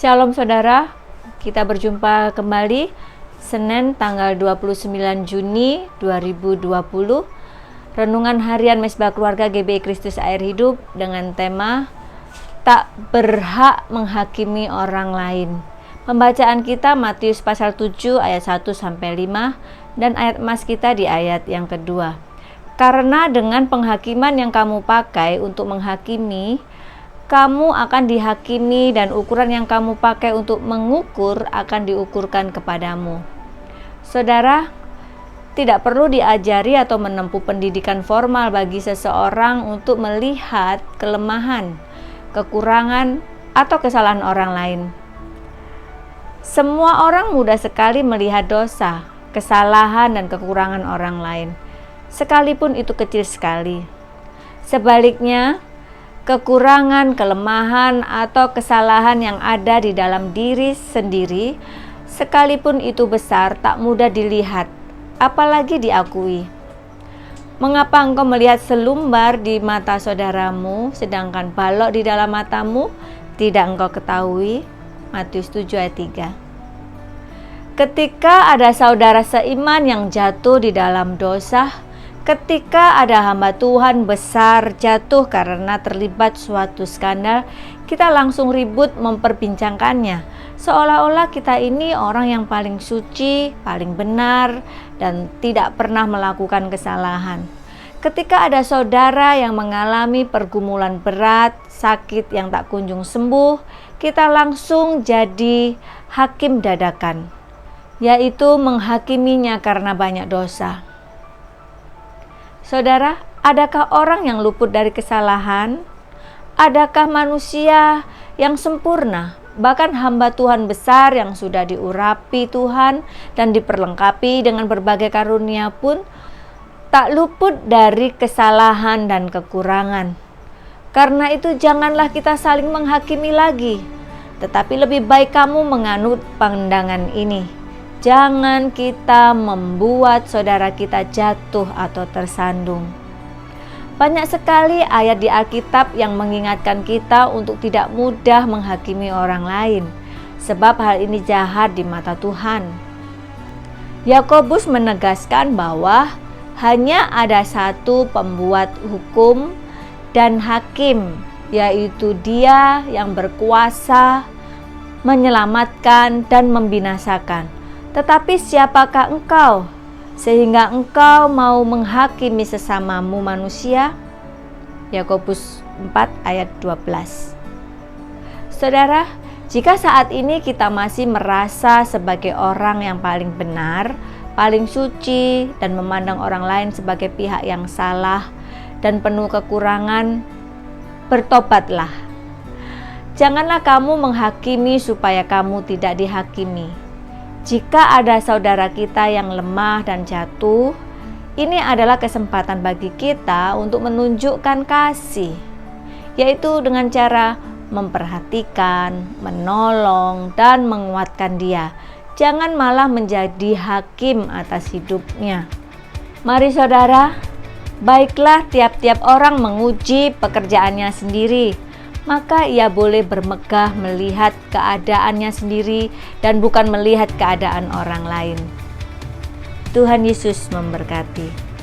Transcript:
Shalom saudara, kita berjumpa kembali Senin tanggal 29 Juni 2020. Renungan harian Mesbah Keluarga GBI Kristus Air Hidup dengan tema Tak berhak menghakimi orang lain. Pembacaan kita Matius pasal 7 ayat 1-5 dan ayat emas kita di ayat yang kedua. Karena dengan penghakiman yang kamu pakai untuk menghakimi, kamu akan dihakimi, dan ukuran yang kamu pakai untuk mengukur akan diukurkan kepadamu. Saudara, tidak perlu diajari atau menempuh pendidikan formal bagi seseorang untuk melihat kelemahan, kekurangan, atau kesalahan orang lain. Semua orang mudah sekali melihat dosa, kesalahan, dan kekurangan orang lain, sekalipun itu kecil sekali. Sebaliknya, kekurangan, kelemahan, atau kesalahan yang ada di dalam diri sendiri, sekalipun itu besar, tak mudah dilihat, apalagi diakui. Mengapa engkau melihat selumbar di mata saudaramu, sedangkan balok di dalam matamu tidak engkau ketahui? Matius 7 ayat 3. Ketika ada saudara seiman yang jatuh di dalam dosa, ketika ada hamba Tuhan besar jatuh karena terlibat suatu skandal, kita langsung ribut memperbincangkannya, seolah-olah kita ini orang yang paling suci, paling benar, dan tidak pernah melakukan kesalahan. Ketika ada saudara yang mengalami pergumulan berat, sakit yang tak kunjung sembuh, kita langsung jadi hakim dadakan, yaitu menghakiminya karena banyak dosa. Saudara, adakah orang yang luput dari kesalahan? Adakah manusia yang sempurna? Bahkan hamba Tuhan besar yang sudah diurapi Tuhan dan diperlengkapi dengan berbagai karunia pun tak luput dari kesalahan dan kekurangan. Karena itu janganlah kita saling menghakimi lagi, tetapi lebih baik kamu menganut pandangan ini. Jangan kita membuat saudara kita jatuh atau tersandung. Banyak sekali ayat di Alkitab yang mengingatkan kita untuk tidak mudah menghakimi orang lain, sebab hal ini jahat di mata Tuhan. Yakobus menegaskan bahwa hanya ada satu pembuat hukum dan hakim, yaitu Dia yang berkuasa menyelamatkan dan membinasakan. Tetapi siapakah engkau, sehingga engkau mau menghakimi sesamamu manusia? Yakobus 4 ayat 12. Saudara, jika saat ini kita masih merasa sebagai orang yang paling benar, paling suci, dan memandang orang lain sebagai pihak yang salah dan penuh kekurangan, bertobatlah. Janganlah kamu menghakimi supaya kamu tidak dihakimi. Jika ada saudara kita yang lemah dan jatuh, ini adalah kesempatan bagi kita untuk menunjukkan kasih, yaitu dengan cara memperhatikan, menolong, dan menguatkan dia. Jangan malah menjadi hakim atas hidupnya. Mari saudara, baiklah tiap-tiap orang menguji pekerjaannya sendiri, maka ia boleh bermegah melihat keadaannya sendiri dan bukan melihat keadaan orang lain. Tuhan Yesus memberkati.